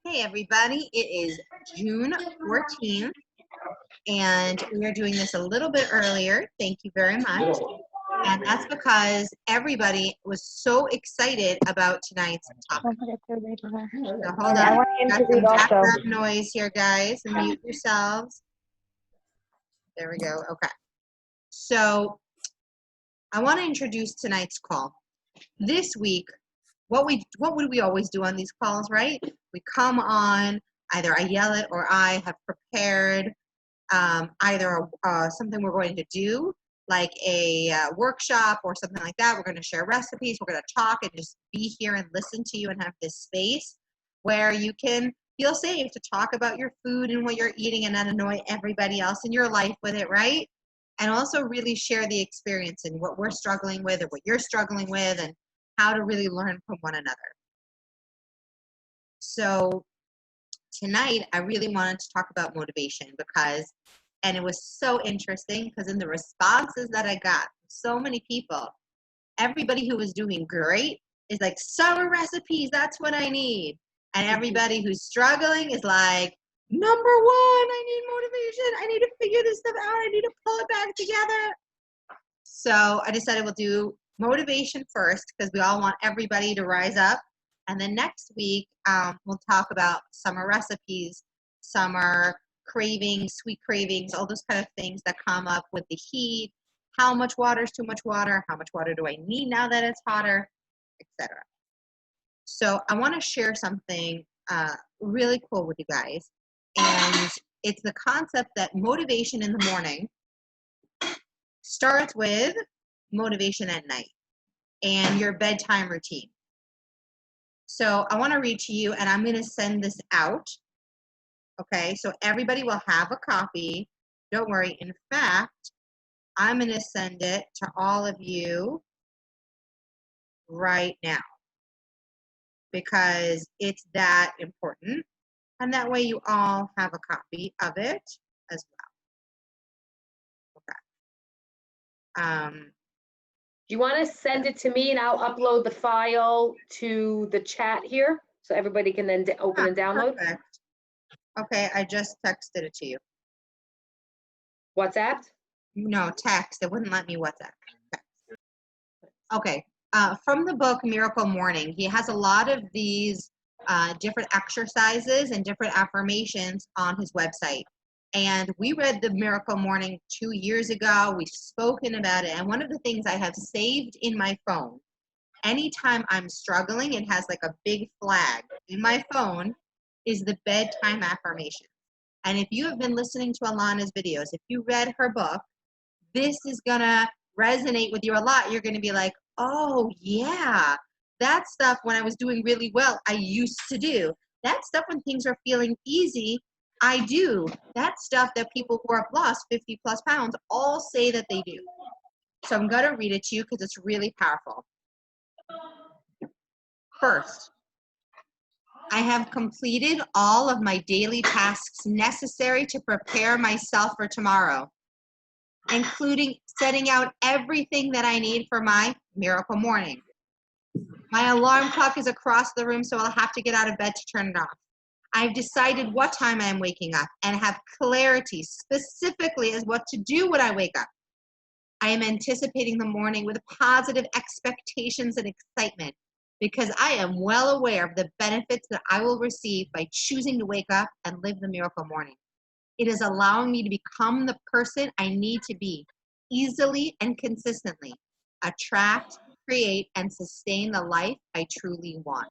Hey everybody, it is June 14th and we are doing this a little bit earlier. Thank you very much. And that's because everybody was so excited about tonight's topic. So hold I on, want him got to some read also. background noise here, guys. Mute yourselves. There we go. Okay. So I want to introduce tonight's call. This week, what would we always do on these calls, right? We come on, either I yell it or I have prepared either something we're going to do, like a workshop or something like that. We're going to share recipes. We're going to talk and just be here and listen to you and have this space where you can feel safe to talk about your food and what you're eating and not annoy everybody else in your life with it, right? And also really share the experience and what we're struggling with or what you're struggling with and how to really learn from one another. So tonight, I really wanted to talk about motivation because, and it was so interesting because in the responses that I got, so many people, everybody who was doing great is like, summer recipes, that's what I need. And everybody who's struggling is like, number one, I need motivation. I need to figure this stuff out. I need to pull it back together. So I decided we'll do motivation first because we all want everybody to rise up. And then next week, we'll talk about summer recipes, summer cravings, sweet cravings, all those kind of things that come up with the heat. How much water is too much water? How much water do I need now that it's hotter, etc. So I want to share something really cool with you guys. And it's the concept that motivation in the morning starts with motivation at night and your bedtime routine. So I want to read to you, and I'm going to send this out. Okay, so everybody will have a copy. Don't worry. In fact, I'm going to send it to all of you right now because it's that important. And that way you all have a copy of it as well. Okay. Do you want to send it to me and I'll upload the file to the chat here so everybody can then open and download? Perfect. Okay, I just texted it to you. WhatsApp? No, text. It wouldn't let me WhatsApp. Okay. From the book Miracle Morning, he has a lot of these different exercises and different affirmations on his website. And we read the Miracle Morning 2 years ago. We've spoken about it. And one of the things I have saved in my phone, anytime I'm struggling, it has like a big flag in my phone, is the bedtime affirmation. And if you have been listening to Alana's videos, if you read her book, this is going to resonate with you a lot. You're going to be like, oh, yeah, that stuff when I was doing really well, I used to do. That stuff when things are feeling easy, I do. That stuff that people who have lost 50 plus pounds all say that they do. So I'm going to read it to you because it's really powerful. First, I have completed all of my daily tasks necessary to prepare myself for tomorrow, including setting out everything that I need for my miracle morning. My alarm clock is across the room, so I'll have to get out of bed to turn it off. I've decided what time I am waking up and have clarity specifically as what to do when I wake up. I am anticipating the morning with positive expectations and excitement because I am well aware of the benefits that I will receive by choosing to wake up and live the miracle morning. It is allowing me to become the person I need to be easily and consistently, attract, create, and sustain the life I truly want.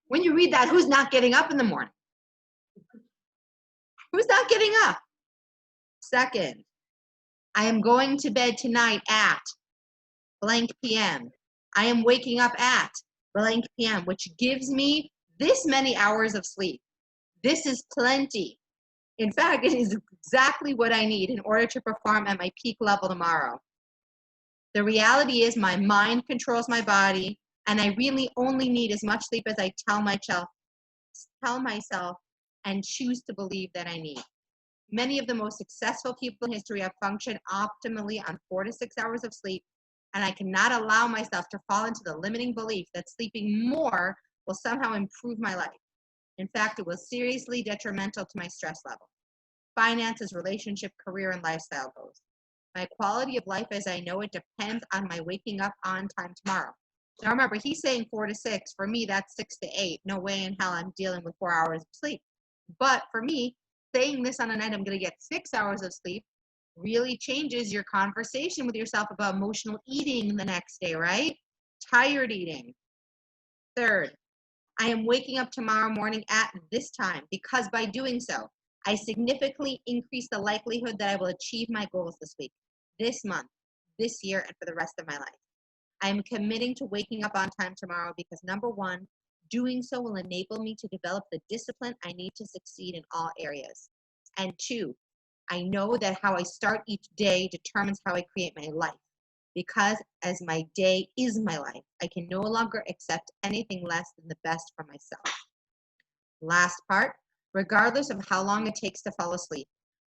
When you read that, who's not getting up in the morning? Who's not getting up? Second, I am going to bed tonight at blank PM. I am waking up at blank PM, which gives me this many hours of sleep. This is plenty. In fact, it is exactly what I need in order to perform at my peak level tomorrow. The reality is my mind controls my body, and I really only need as much sleep as I tell myself and choose to believe that I need. Many of the most successful people in history have functioned optimally on 4 to 6 hours of sleep, and I cannot allow myself to fall into the limiting belief that sleeping more will somehow improve my life. In fact, it was seriously detrimental to my stress level. Finances, relationship, career, and lifestyle goals. My quality of life as I know it depends on my waking up on time tomorrow. Now remember, he's saying 4 to 6. For me, that's 6 to 8. No way in hell I'm dealing with 4 hours of sleep. But for me, saying this on a night I'm going to get 6 hours of sleep really changes your conversation with yourself about emotional eating the next day, right? Tired eating. Third, I am waking up tomorrow morning at this time because by doing so, I significantly increase the likelihood that I will achieve my goals this week, this month, this year, and for the rest of my life. I am committing to waking up on time tomorrow because number one, doing so will enable me to develop the discipline I need to succeed in all areas. And two, I know that how I start each day determines how I create my life. Because as my day is my life, I can no longer accept anything less than the best for myself. Last part, regardless of how long it takes to fall asleep,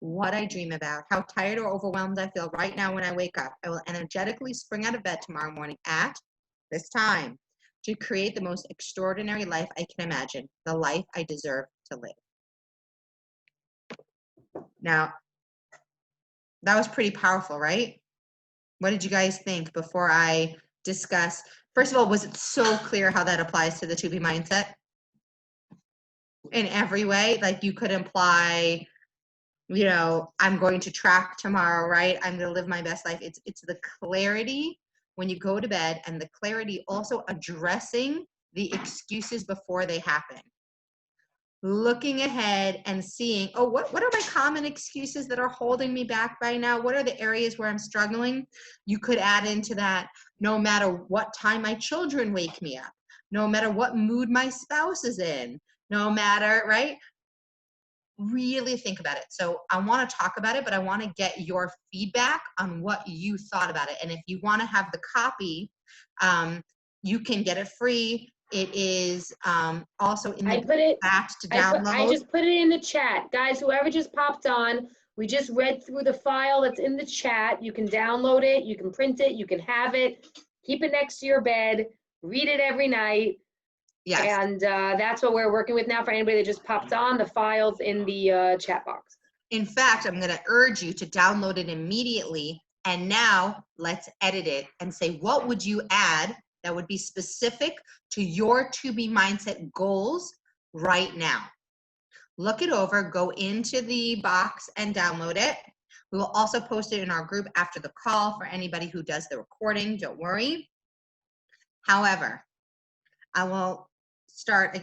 what I dream about, how tired or overwhelmed I feel right now when I wake up, I will energetically spring out of bed tomorrow morning at this time to create the most extraordinary life I can imagine, the life I deserve to live. Now, that was pretty powerful, right? What did you guys think before I discuss? First of all, was it so clear how that applies to the 2B mindset? In every way, like you could imply, you know, I'm going to track tomorrow, right? I'm going to live my best life. It's the clarity when you go to bed and the clarity also addressing the excuses before they happen. Looking ahead and seeing, oh, what are my common excuses that are holding me back right now? What are the areas where I'm struggling? You could add into that, no matter what time my children wake me up, no matter what mood my spouse is in, no matter, right? Really think about it. So I want to talk about it, but I want to get your feedback on what you thought about it. And if you want to have the copy, you can get it free. It is also in the chat to download. I just put it in the chat. Guys, whoever just popped on, we just read through the file that's in the chat. You can download it, you can print it, you can have it, keep it next to your bed, read it every night. Yes. And that's what we're working with now for anybody that just popped on. The files in the chat box. In fact, I'm going to urge you to download it immediately. And now let's edit it and say, what would you add that would be specific to your 2B mindset goals right now? Look it over, go into the box and download it. We will also post it in our group after the call for anybody who does the recording, don't worry. However, I would start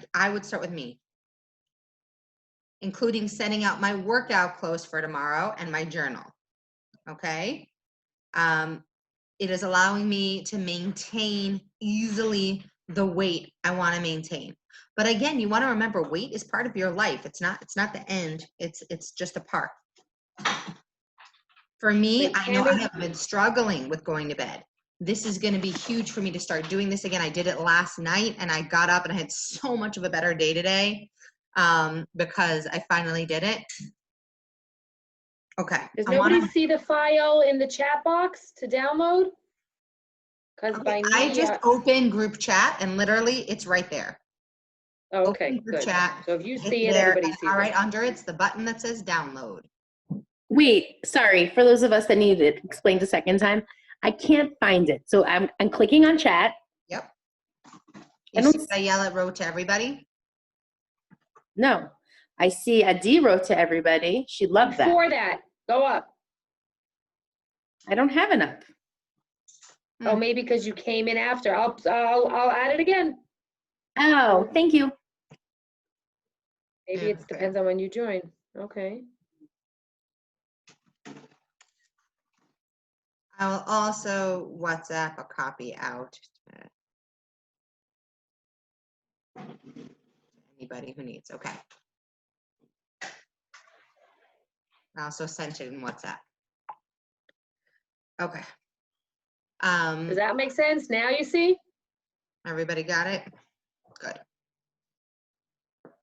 with me, including setting out my workout clothes for tomorrow and my journal, okay? It is allowing me to maintain easily the weight I want to maintain. But again, you want to remember weight is part of your life. It's not the end. It's just a part. For me, I know I have been struggling with going to bed. This is going to be huge for me to start doing this again. I did it last night and I got up and I had so much of a better day today because I finally did it. Okay. Does nobody see the file in the chat box to download? Okay, I just opened group chat and literally it's right there. Okay, good. Chat, so if you see it, everybody sees it. All right, under it's the button that says download. Wait, sorry, for those of us that need it explained a second time, I can't find it. So I'm clicking on chat. Yep. You see I yell at wrote to everybody? No. I see Adi wrote to everybody. She loved that. Before that, go up. I don't have an up. Oh, maybe because you came in after. I'll add it again. Oh, thank you. Maybe it depends on when you join. Okay. I will also WhatsApp a copy out to anybody who needs. Okay. I also sent it in WhatsApp. Okay. Does that make sense? Now you see? Everybody got it? Good.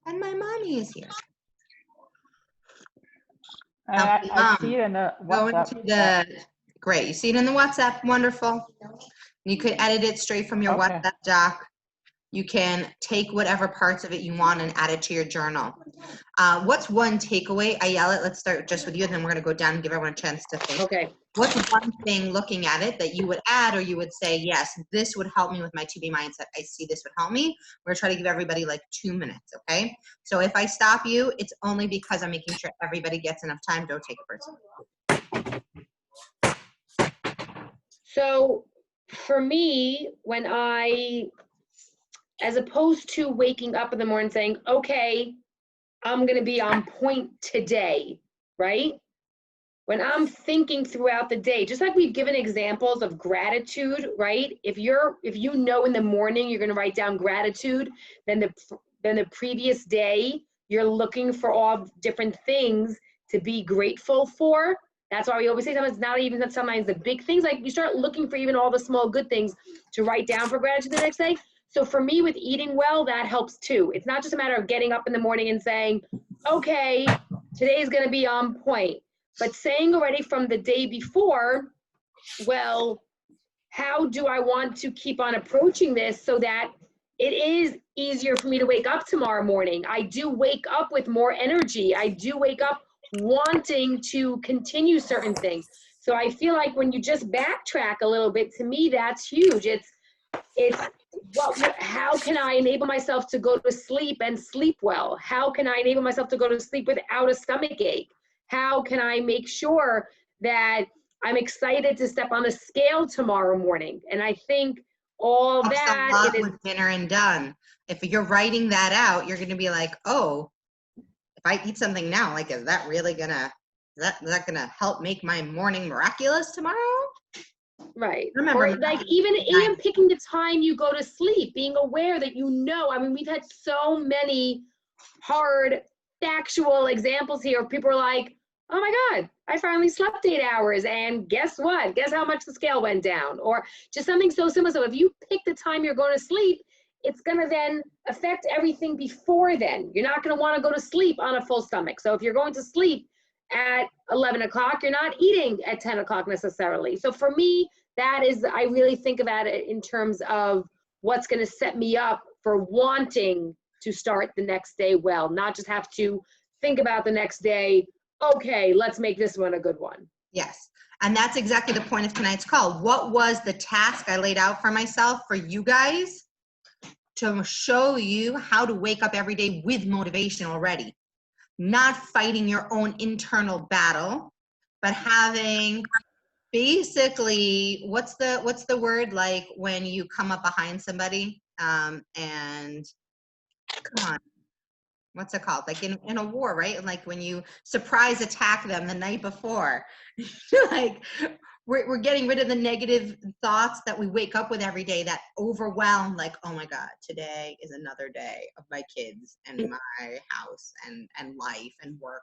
And my mommy is here. I see it in the WhatsApp. Great. You see it in the WhatsApp? Wonderful. You could edit it straight from your WhatsApp doc. You can take whatever parts of it you want and add it to your journal. What's one takeaway? Ayala, let's start just with you, and then we're going to go down and give everyone a chance to think. Okay. What's one thing looking at it that you would add, or you would say, yes, this would help me with my to be mindset. I see this would help me. We're going to try to give everybody like 2 minutes, okay? So if I stop you, it's only because I'm making sure everybody gets enough time. Don't take it personally. So for me, as opposed to waking up in the morning saying, okay, I'm going to be on point today, right? When I'm thinking throughout the day, just like we've given examples of gratitude, right? If you know in the morning you're going to write down gratitude, then the previous day you're looking for all different things to be grateful for. That's why we always say sometimes not even that sometimes the big things, like you start looking for even all the small good things to write down for gratitude the next day. So for me with eating well, that helps too. It's not just a matter of getting up in the morning and saying, okay, today's going to be on point. But saying already from the day before, well, how do I want to keep on approaching this so that it is easier for me to wake up tomorrow morning? I do wake up with more energy. I do wake up wanting to continue certain things. So I feel like when you just backtrack a little bit, to me, that's huge. It's how can I enable myself to go to sleep and sleep well? How can I enable myself to go to sleep without a stomach ache? How can I make sure that I'm excited to step on a scale tomorrow morning? And I think all that with dinner and done. If you're writing that out, you're going to be like, oh, if I eat something now, like, is that really gonna, is that gonna help make my morning miraculous tomorrow? Right. Remember, or like even picking the time you go to sleep, being aware that I mean, we've had so many hard factual examples here. People are like, oh my God, I finally slept 8 hours, and guess what? Guess how much the scale went down? Or just something so simple. So if you pick the time you're going to sleep, it's going to then affect everything before then. You're not going to want to go to sleep on a full stomach. So if you're going to sleep at 11 o'clock, you're not eating at 10 o'clock necessarily. So for me, I really think about it in terms of what's going to set me up for wanting to start the next day well, not just have to think about the next day. Okay, let's make this one a good one. Yes. And that's exactly the point of tonight's call. What was the task I laid out for myself, for you guys, to show you how to wake up every day with motivation already? Not fighting your own internal battle, but having basically, what's the word, like when you come up behind somebody and come on, what's it called? Like in a war, right? Like when you surprise attack them the night before, like we're getting rid of the negative thoughts that we wake up with every day that overwhelm, like, oh my God, today is another day of my kids and my house and life and work.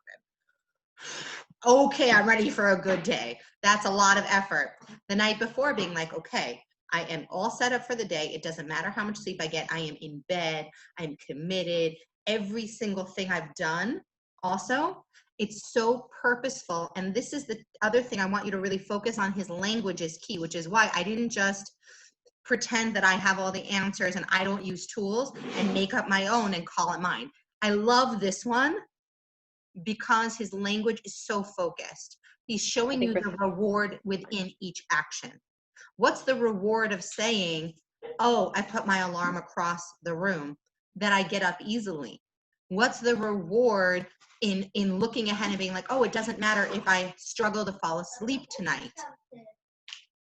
Okay, I'm ready for a good day. That's a lot of effort. The night before, being like, okay, I am all set up for the day. It doesn't matter how much sleep I get. I am in bed. I'm committed. Every single thing I've done also, it's so purposeful. And this is the other thing I want you to really focus on. His language is key, which is why I didn't just pretend that I have all the answers and I don't use tools and make up my own and call it mine. I love this one because his language is so focused. He's showing you the reward within each action. What's the reward of saying, oh, I put my alarm across the room, that I get up easily? What's the reward in looking ahead and being like, oh, it doesn't matter if I struggle to fall asleep tonight?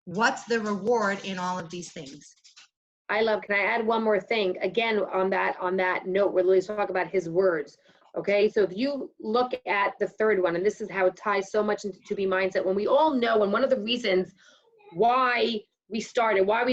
What's the reward in all of these things? Can I add one more thing? Again, on that note, where Lily's talking about his words. Okay, so if you look at the third one, and this is how it ties so much into To Be Mindset, when we all know, and one of the reasons why we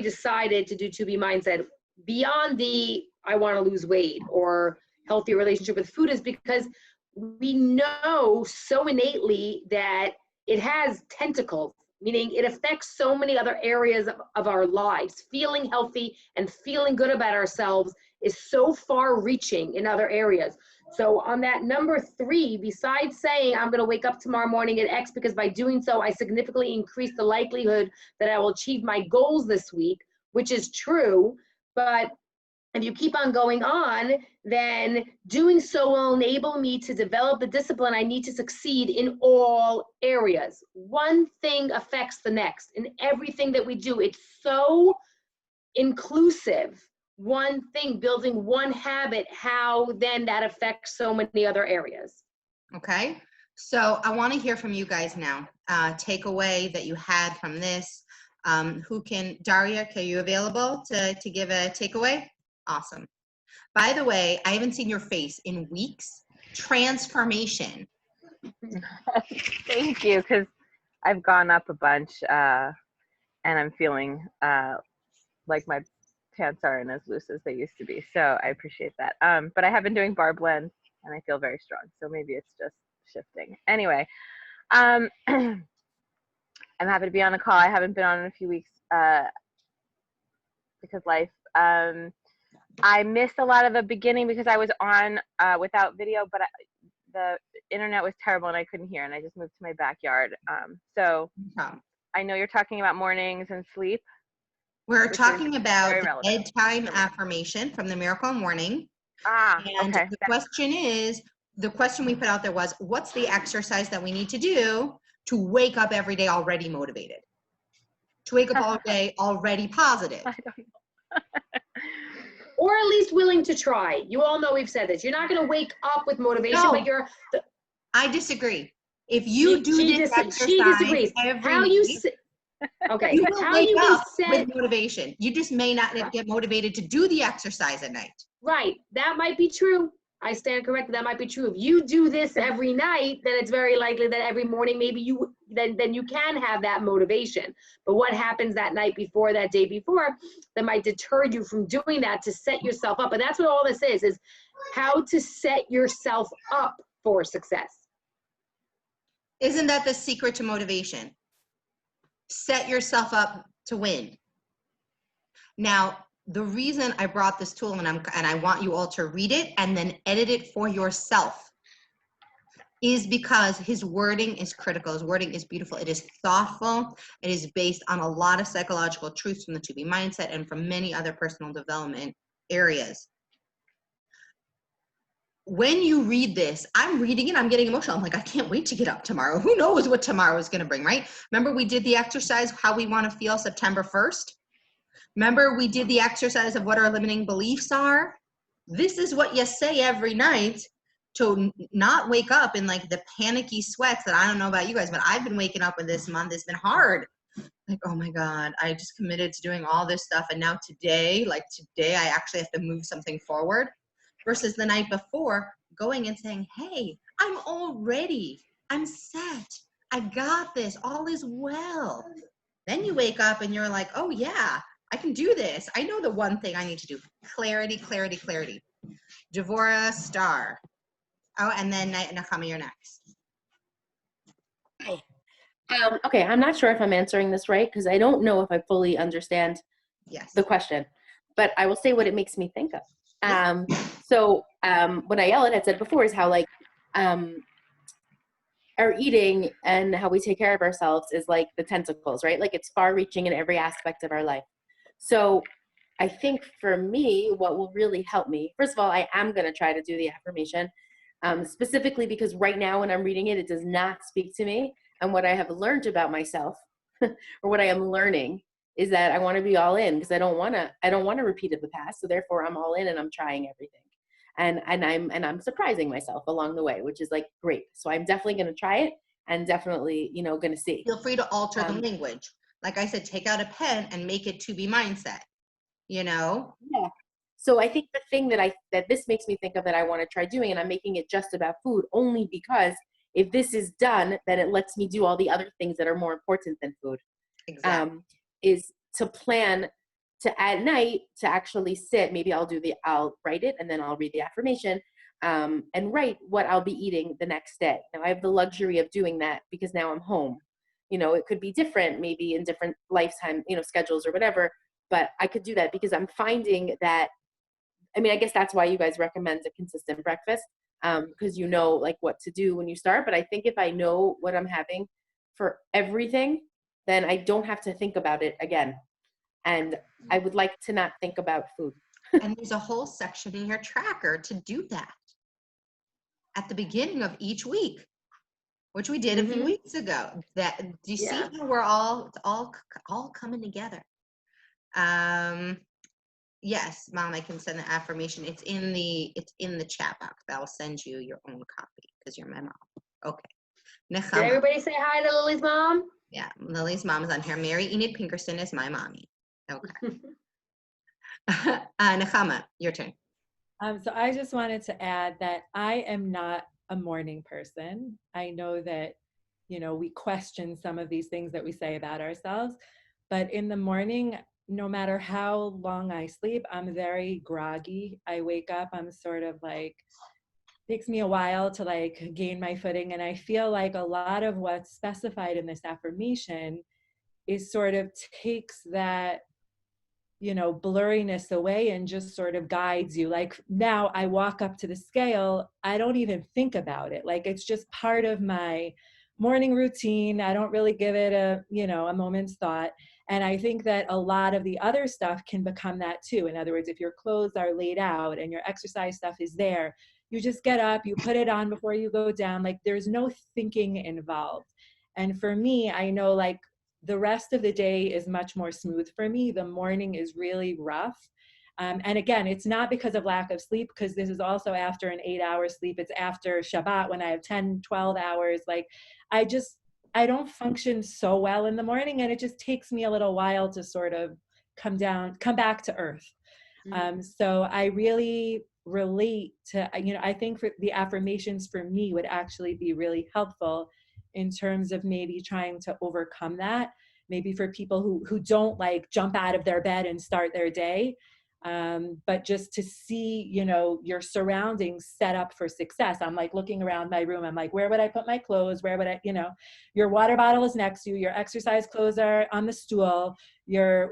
decided to do To Be Mindset beyond the I want to lose weight or healthy relationship with food, is because we know so innately that it has tentacles, meaning it affects so many other areas of our lives. Feeling healthy and feeling good about ourselves is so far reaching in other areas. So on that number 3, besides saying I'm going to wake up tomorrow morning at X because by doing so I significantly increase the likelihood that I will achieve my goals this week, which is true, but if you keep on going on, then doing so will enable me to develop the discipline I need to succeed in all areas. One thing affects the next in everything that we do. It's so inclusive. One thing, building one habit, how then that affects so many other areas. Okay. So I want to hear from you guys now. Takeaway that you had from this. Daria, are you available to give a takeaway? Awesome. By the way, I haven't seen your face in weeks. Transformation. Thank you, because I've gone up a bunch, and I'm feeling like my pants aren't as loose as they used to be. So I appreciate that. But I have been doing bar blend, and I feel very strong. So maybe it's just shifting. Anyway, I'm happy to be on the call. I haven't been on in a few weeks because life. I missed a lot of the beginning because I was on without video, but the internet was terrible and I couldn't hear, and I just moved to my backyard. So I know you're talking about mornings and sleep. We're talking about the bedtime affirmation from the Miracle Morning. And okay. The question we put out there was, what's the exercise that we need to do to wake up every day already motivated? To wake up all day already positive? I don't know. Or at least willing to try. You all know we've said this. You're not going to wake up with motivation, No, but I disagree. If you do this exercise she disagrees. every How night, you okay? you will how wake you up set, with motivation. You just may not get motivated to do the exercise at night. Right. That might be true. I stand corrected. That might be true. If you do this every night, then it's very likely that every morning maybe you then you can have that motivation. But what happens that night before, that day before, that might deter you from doing that to set yourself up. And that's what all this is how to set yourself up for success. Isn't that the secret to motivation? Set yourself up to win. Now, the reason I brought this tool, and I want you all to read it and then edit it for yourself, is because his wording is critical. His wording is beautiful. It is thoughtful. It is based on a lot of psychological truths from the 2B mindset and from many other personal development areas. When you read this, I'm reading it, I'm getting emotional. I'm like, I can't wait to get up tomorrow. Who knows what tomorrow is going to bring, right? Remember we did the exercise, how we want to feel September 1st? Remember we did the exercise of what our limiting beliefs are? This is what you say every night to not wake up in like the panicky sweats that I don't know about you guys, but I've been waking up with this month. It's been hard. Like, oh my God, I just committed to doing all this stuff. And now today I actually have to move something forward versus the night before going and saying, hey, I'm all ready. I'm set. I got this. All is well. Then you wake up and you're like, oh yeah, I can do this. I know the one thing I need to do. Clarity, clarity, clarity. Devora Star. Oh, and then Nakama, you're next. Okay, I'm not sure if I'm answering this right because I don't know if I fully understand the question, but I will say what it makes me think of. So what Ayala had said before is how like our eating and how we take care of ourselves is like the tentacles, right? Like it's far reaching in every aspect of our life. So I think for me, what will really help me, first of all, I am going to try to do the affirmation specifically because right now when I'm reading it, it does not speak to me. And what I have learned about myself or what I am learning is that I want to be all in because I don't want to repeat of the past. So therefore I'm all in and I'm trying everything. And I'm surprising myself along the way, which is like great. So I'm definitely going to try it and definitely, going to see. Feel free to alter the language. Like I said, take out a pen and make it 2B mindset, Yeah. So I think the thing that this makes me think of that I want to try doing, and I'm making it just about food only because if this is done, then it lets me do all the other things that are more important than food. Exactly. Is to plan to at night to actually sit. Maybe I'll write it and then I'll read the affirmation and write what I'll be eating the next day. Now I have the luxury of doing that because now I'm home. It could be different, maybe in different lifetime, schedules or whatever, but I could do that because I'm finding that, I guess that's why you guys recommend a consistent breakfast because like what to do when you start. But I think if I know what I'm having for everything, then I don't have to think about it again. And I would like to not think about food. And there's a whole section in your tracker to do that at the beginning of each week, which we did a few weeks ago. That, do you see Yeah. how we're all coming together? Yes, Mom, I can send the affirmation. It's in the chat box. I'll send you your own copy because you're my mom. Okay. Did Nechama. everybody say hi to Lily's mom? Yeah, Lily's mom is on here. Mary Enid Pinkerson is my mommy. Okay. Nechama, your turn. So I just wanted to add that I am not a morning person. I know that, we question some of these things that we say about ourselves, but in the morning, no matter how long I sleep, I'm very groggy. I wake up, I'm sort of like, takes me a while to like gain my footing. And I feel like a lot of what's specified in this affirmation is sort of takes that blurriness away and just sort of guides you. Like now I walk up to the scale, I don't even think about it. Like it's just part of my morning routine. I don't really give it a moment's thought. And I think that a lot of the other stuff can become that too. In other words, if your clothes are laid out and your exercise stuff is there, you just get up, you put it on before you go down. Like there's no thinking involved. And for me, I know like the rest of the day is much more smooth for me. The morning is really rough. And again, it's not because of lack of sleep, because this is also after an 8-hour sleep. It's after Shabbat when I have 10, 12 hours. Like I don't function so well in the morning, and it just takes me a little while to sort of come back to earth. So I really relate to, I think for the affirmations for me would actually be really helpful in terms of maybe trying to overcome that, maybe for people who don't like jump out of their bed and start their day, but just to see, your surroundings set up for success. I'm like looking around my room. I'm like, where would I put my clothes? Where would I, your water bottle is next to you. Your exercise clothes are on the stool. Your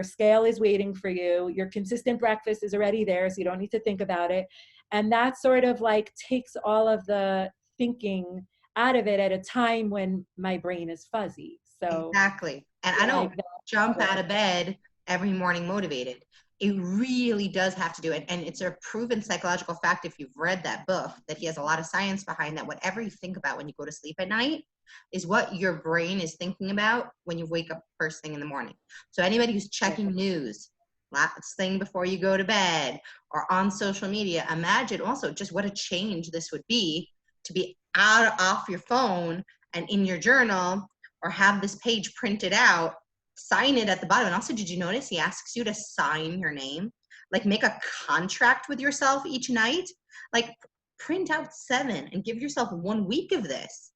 scale is waiting for you. Your consistent breakfast is already there, so you don't need to think about it. And that sort of like takes all of the thinking out of it at a time when my brain is fuzzy. So Exactly. And I don't jump out of bed every morning motivated. It really does have to do it. And it's a proven psychological fact, if you've read that book, that he has a lot of science behind that. Whatever you think about when you go to sleep at night is what your brain is thinking about when you wake up first thing in the morning. So anybody who's checking news, last thing before you go to bed, or on social media, imagine also just what a change this would be to be off your phone and in your journal, or have this page printed out, sign it at the bottom. And also, did you notice he asks you to sign your name? Like make a contract with yourself each night. Like print out 7 and give yourself 1 week of this.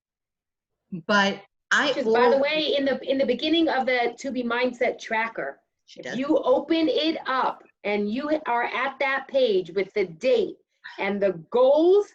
But by the way, in the beginning of the To Be Mindset tracker, if you open it up and you are at that page with the date and the goals,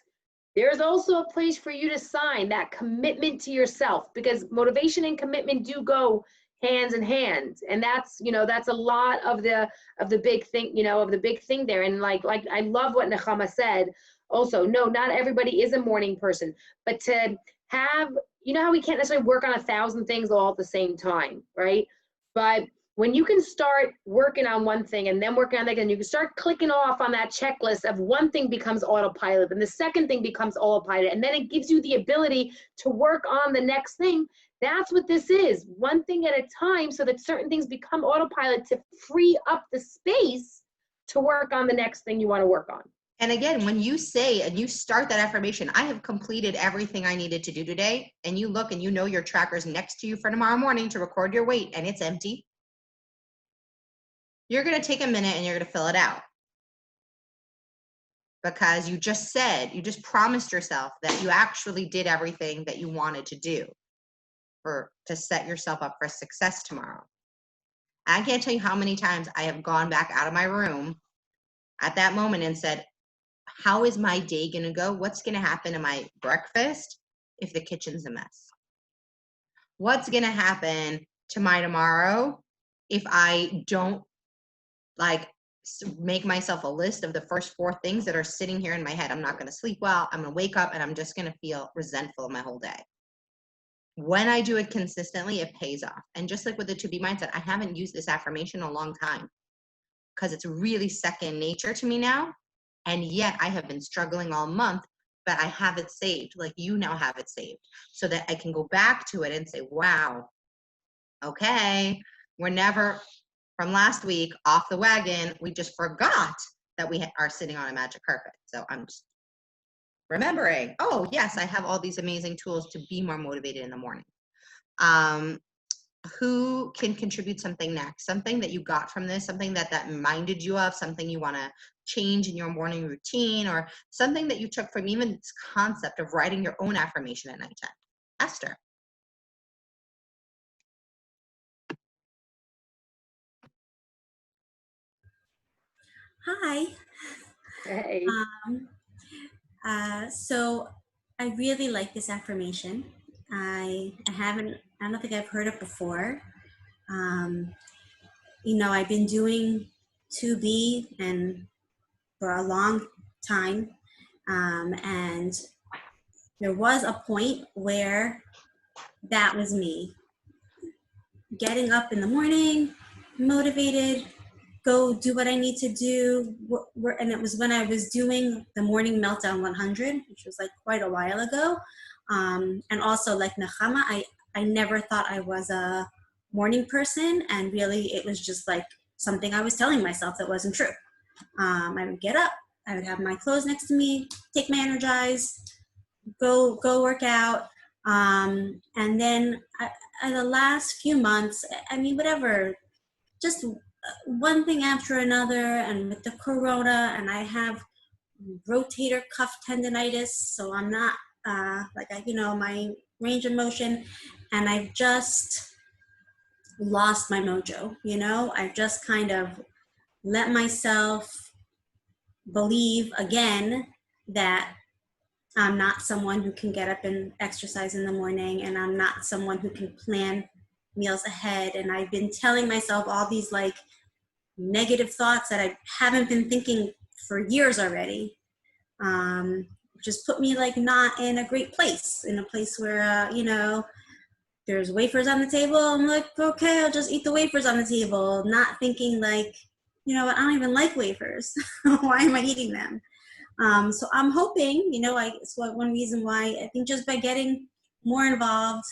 there's also a place for you to sign that commitment to yourself, because motivation and commitment do go hands in hand. And that's, that's a lot of the big thing, of the big thing there. And like I love what Nechama said also. No, not everybody is a morning person, but to have, how we can't necessarily work on 1,000 things all at the same time, right? But when you can start working on one thing and then working on that, and you can start clicking off on that checklist of one thing becomes autopilot and the second thing becomes autopilot, and then it gives you the ability to work on the next thing. That's what this is, one thing at a time, so that certain things become autopilot to free up the space to work on the next thing you want to work on. And again, when you say and you start that affirmation, I have completed everything I needed to do today, and you look and your tracker's next to you for tomorrow morning to record your weight and it's empty, you're going to take a minute and you're going to fill it out. Because you just promised yourself that you actually did everything that you wanted to do to set yourself up for success tomorrow. I can't tell you how many times I have gone back out of my room at that moment and said, how is my day going to go? What's going to happen to my breakfast if the kitchen's a mess? What's going to happen to my tomorrow if I don't make myself a list of the first 4 things that are sitting here in my head? I'm not going to sleep well. I'm going to wake up and I'm just going to feel resentful my whole day. When I do it consistently, it pays off. And just like with the To Be Mindset, I haven't used this affirmation in a long time because it's really second nature to me now. And yet I have been struggling all month, but I have it saved. Like you now have it saved so that I can go back to it and say, wow, okay, we're never from last week off the wagon. We just forgot that we are sitting on a magic carpet. So I'm just remembering, oh yes, I have all these amazing tools to be more motivated in the morning. Who can contribute something next? Something that you got from this, something that reminded you of, something you want to change in your morning routine, or something that you took from even this concept of writing your own affirmation at nighttime. Esther. Hi. Hey. So I really like this affirmation. I don't think I've heard it before. I've been doing to be and for a long time. And there was a point where that was me getting up in the morning, motivated, go do what I need to do. And it was when I was doing the Morning Meltdown 100, which was like quite a while ago. And also like Nechama, I never thought I was a morning person. And really it was just like something I was telling myself that wasn't true. I would get up, I would have my clothes next to me, take my Energize, go work out. And then the last few months, whatever, just one thing after another, and with the corona, and I have rotator cuff tendonitis, so I'm not my range of motion, and I've just lost my mojo. I've just kind of let myself believe again that I'm not someone who can get up and exercise in the morning, and I'm not someone who can plan meals ahead. And I've been telling myself all these like negative thoughts that I haven't been thinking for years already, which has put me like not in a great place, in a place where, there's wafers on the table. I'm like, okay, I'll just eat the wafers on the table, not thinking like, I don't even like wafers. Why am I eating them? So I'm hoping, it's one reason why I think just by getting more involved,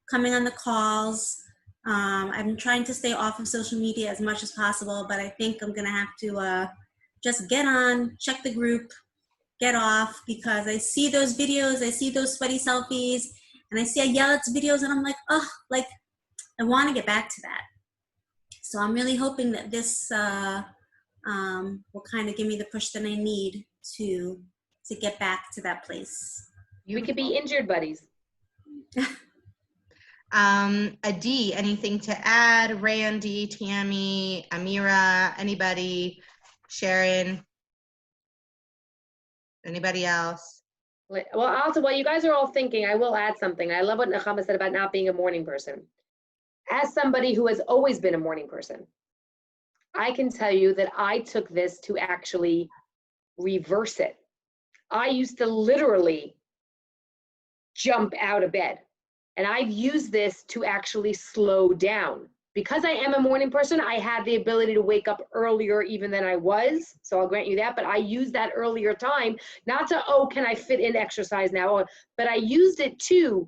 coming on the calls, I'm trying to stay off of social media as much as possible, but I think I'm going to have to just get on, check the group, get off, because I see those videos, I see those sweaty selfies, and I see Ayelet's videos, and I'm like, oh, like, I want to get back to that. So I'm really hoping that this will kind of give me the push that I need to get back to that place. We could be injured buddies. Adi, anything to add? Randy, Tammy, Amira, anybody? Sharon? Anybody else? Well, also, while you guys are all thinking, I will add something. I love what Nechama said about not being a morning person. As somebody who has always been a morning person, I can tell you that I took this to actually reverse it. I used to literally jump out of bed, and I've used this to actually slow down. Because I am a morning person, I have the ability to wake up earlier even than I was, so I'll grant you that, but I use that earlier time, not to, oh, can I fit in exercise now, but I used it to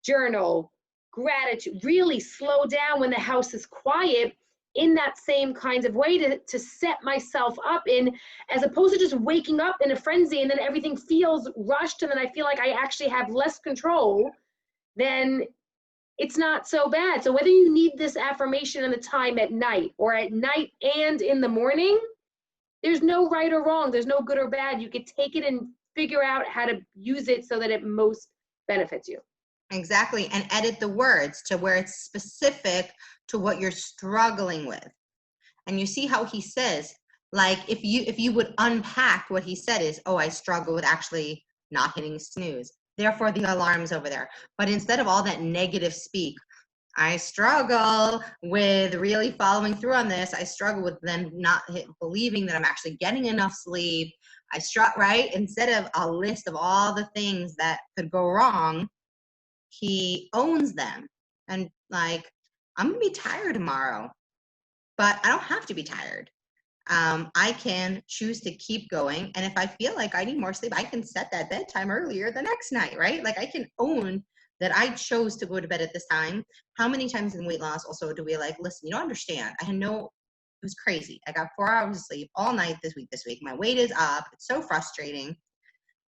journal, gratitude, really slow down when the house is quiet, in that same kind of way to set myself up in, as opposed to just waking up in a frenzy and then everything feels rushed and then I feel like I actually have less control, then it's not so bad. So whether you need this affirmation in the time at night or at night and in the morning, there's no right or wrong. There's no good or bad. You could take it and figure out how to use it so that it most benefits you. Exactly. And edit the words to where it's specific to what you're struggling with. And you see how he says, like, if you would unpack what he said is, oh, I struggle with actually not hitting snooze. Therefore, the alarm's over there. But instead of all that negative speak, I struggle with really following through on this. I struggle with them not believing that I'm actually getting enough sleep. Right? Instead of a list of all the things that could go wrong, he owns them. And like, I'm going to be tired tomorrow, but I don't have to be tired. I can choose to keep going. And if I feel like I need more sleep, I can set that bedtime earlier the next night, right? Like I can own that I chose to go to bed at this time. How many times in weight loss also do we like, listen, you don't understand. I had it was crazy. I got 4 hours of sleep all night this week. My weight is up. It's so frustrating.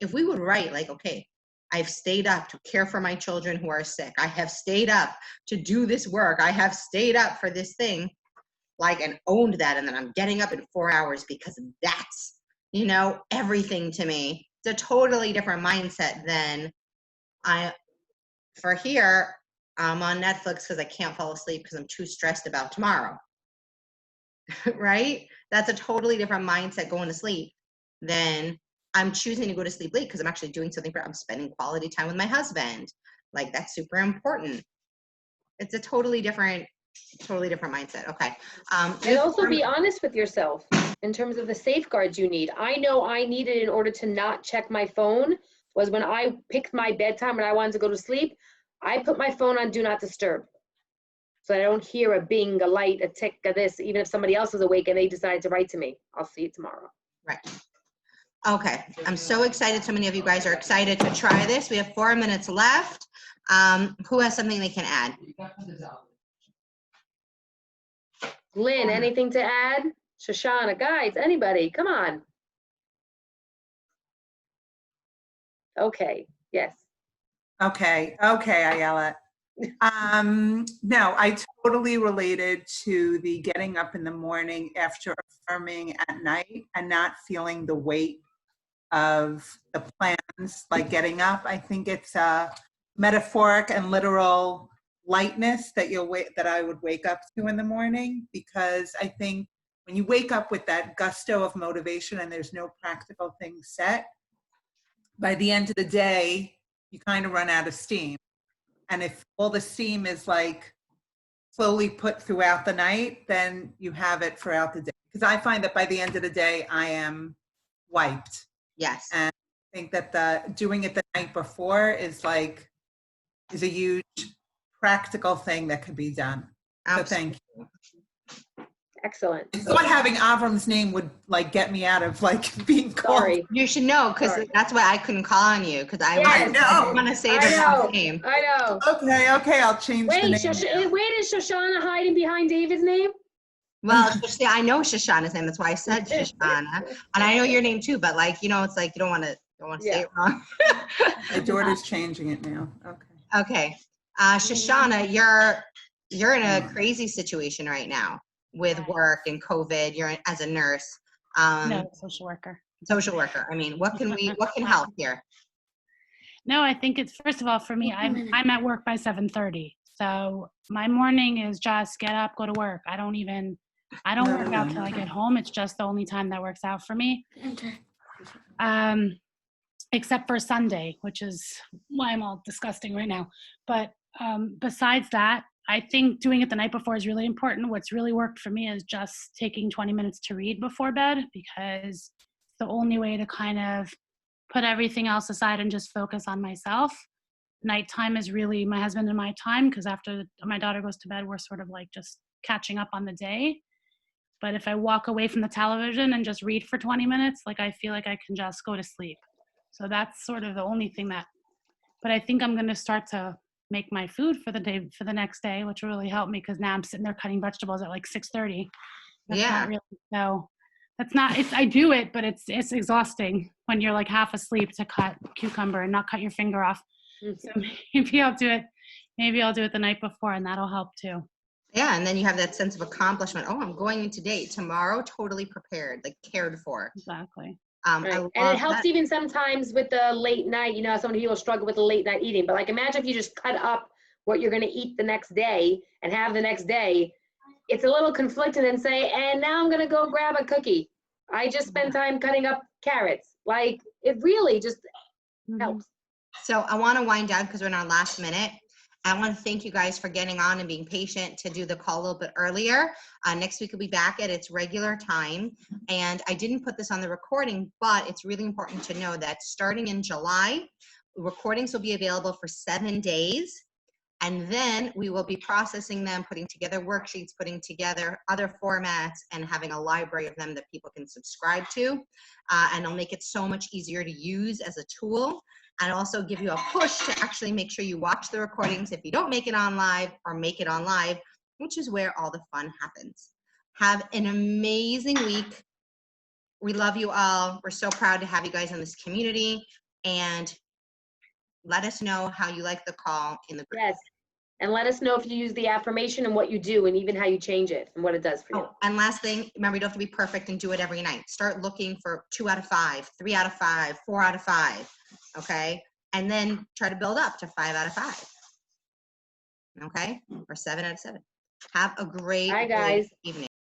If we would write like, okay, I've stayed up to care for my children who are sick. I have stayed up to do this work. I have stayed up for this thing, like, and owned that. And then I'm getting up in 4 hours because that's, everything to me. It's a totally different mindset than for here, I'm on Netflix because I can't fall asleep because I'm too stressed about tomorrow. Right? That's a totally different mindset going to sleep than I'm choosing to go to sleep late because I'm actually doing something I'm spending quality time with my husband. Like that's super important. It's a totally different mindset. Okay. And also be honest with yourself in terms of the safeguards you need. I know I needed in order to not check my phone was when I picked my bedtime when I wanted to go to sleep, I put my phone on Do Not Disturb. So I don't hear a bing, a light, a tick, a this, even if somebody else is awake and they decide to write to me. I'll see it tomorrow. Right. Okay. I'm so excited. So many of you guys are excited to try this. We have 4 minutes left. Who has something they can add? Lynn, anything to add? Shoshana, guys, anybody? Come on. Okay. Yes. Okay, Ayala. No, I totally related to the getting up in the morning after affirming at night and not feeling the weight of the plans, like getting up. I think it's a metaphoric and literal lightness that I would wake up to in the morning, because I think when you wake up with that gusto of motivation and there's no practical thing set, by the end of the day, you kind of run out of steam. And if all the steam is like slowly put throughout the night, then you have it throughout the day. Because I find that by the end of the day, I am wiped. Yes. And I think that doing it the night before is a huge practical thing that could be done. Absolutely. So thank you. Excellent. I thought having Avram's name would like get me out of like being called. Sorry. You should know, because that's why I couldn't call on you, because I know. want to say I the know. wrong name. I know. Okay, I'll change the name. Wait, is Shoshana hiding behind David's name? Well, I know Shoshana's name. That's why I said Shoshana, and I know your name too. But it's like you don't want to say it wrong. My daughter's changing it now. Okay. Okay, Shoshana, you're in a crazy situation right now with work and COVID. You're as a nurse. No, social worker. Social worker. I mean, what can help here? No, I think it's, first of all, for me, I'm at work by 7:30. So my morning is just get up, go to work. I don't work out till I get home. It's just the only time that works out for me. Except for Sunday, which is why I'm all disgusting right now. But besides that, I think doing it the night before is really important. What's really worked for me is just taking 20 minutes to read before bed, because it's the only way to kind of put everything else aside and just focus on myself. Nighttime is really my husband and my time, because after my daughter goes to bed, we're sort of like just catching up on the day. But if I walk away from the television and just read for 20 minutes, like I feel like I can just go to sleep. So that's sort of the only thing but I think I'm going to start to make my food for the next day, which will really help me, because now I'm sitting there cutting vegetables at like 6:30. I do it, but it's exhausting when you're like half asleep to cut cucumber and not cut your finger off. So maybe I'll do it the night before, and that'll help too. Yeah, and then you have that sense of accomplishment. Oh, I'm going into date tomorrow, totally prepared, like cared for. Exactly. Right. And it helps even sometimes with the late night. You know, so many people struggle with the late night eating. But like, imagine if you just cut up what you're going to eat the next day and have the next day. It's a little conflicted and say, and now I'm going to go grab a cookie. I just spent time cutting up carrots. Like, it really just helps. So I want to wind down because we're in our last minute. I want to thank you guys for getting on and being patient to do the call a little bit earlier. Next week we'll be back at its regular time. And I didn't put this on the recording, but it's really important to know that starting in July, recordings will be available for 7 days. And then we will be processing them, putting together worksheets, putting together other formats, and having a library of them that people can subscribe to. And it'll make it so much easier to use as a tool, and also give you a push to actually make sure you watch the recordings if you don't make it on live, or make it on live, which is where all the fun happens. Have an amazing week. We love you all. We're so proud to have you guys in this community, and let us know how you like the call in the group. Yes. And let us know if you use the affirmation and what you do, and even how you change it and what it does for you. Oh, and last thing, remember, you don't have to be perfect and do it every night. Start looking for 2 out of 5, 3 out of 5, 4 out of 5, okay? And then try to build up to 5 out of 5, okay? Or 7 out of 7. Have a great, Bye, great guys. evening.